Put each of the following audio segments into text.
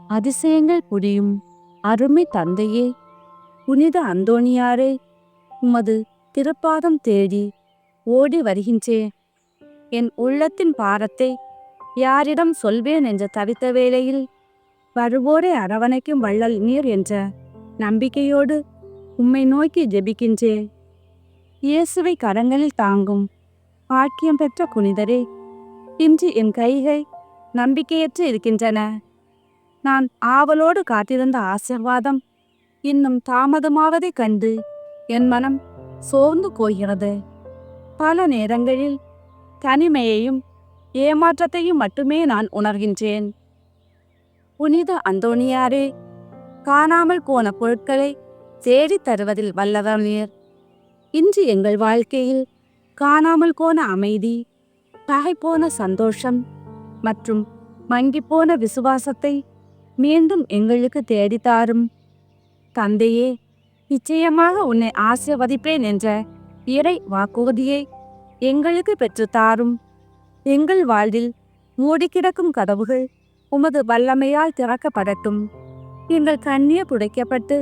அதிசயங்கள் புரியும் அருமை தந்தையே, புனித அந்தோணியாரே, உமது திருப்பாதம் தேடி ஓடி வருகின்றேன். என் உள்ளத்தின் பாரத்தை யாரிடம் சொல்வேன் என்ற தவித்த வேளையில் வருவோரை அரவணைக்கும் வள்ளல் நீர் என்ற நம்பிக்கையோடு உம்மை நோக்கி ஜெபிக்கின்றேன். இயேசுவை கரங்களில் தாங்கும் பாக்கியம் பெற்ற புனிதரே, இன்று என் கைகள் நம்பிக்கையற்று இருக்கின்றன. நான் ஆவலோடு காத்திருந்த ஆசீர்வாதம் இன்னும் தாமதமாவதைக் கண்டு என் மனம் சோர்ந்து போகிறது. பல நேரங்களில் தனிமையையும் ஏமாற்றத்தையும் மட்டுமே நான் உணர்கின்றேன். புனித அந்தோணியாரே, காணாமல் போன பொருட்களை தேடித் தருவதில் வல்லவர் நீர். இன்று எங்கள் வாழ்க்கையில் காணாமல் போன அமைதி, பகைப்போன சந்தோஷம் மற்றும் மங்கிப்போன விசுவாசத்தை மீண்டும் எங்களுக்கு தேடித்தாரும். தந்தையே, நிச்சயமாக உன்னை ஆசீர்வதிப்பேன் என்ற இறை வாக்குறுதியை எங்களுக்கு பெற்றுத்தாரும். எங்கள் வாழ்வில் மூடி கிடக்கும் கதவுகள் உமது வல்லமையால் திறக்கப்படட்டும். எங்கள் கண்ணீர் துடைக்கப்பட்டு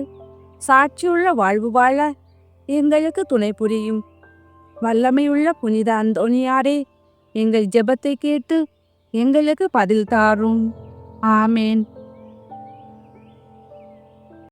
சாட்சியுள்ள வாழ்வு வாழ எங்களுக்கு துணை புரியும். வல்லமையுள்ள புனித அந்தோணியாரே, எங்கள் ஜெபத்தை கேட்டு எங்களுக்கு பதில் தாரும். ஆமேன்.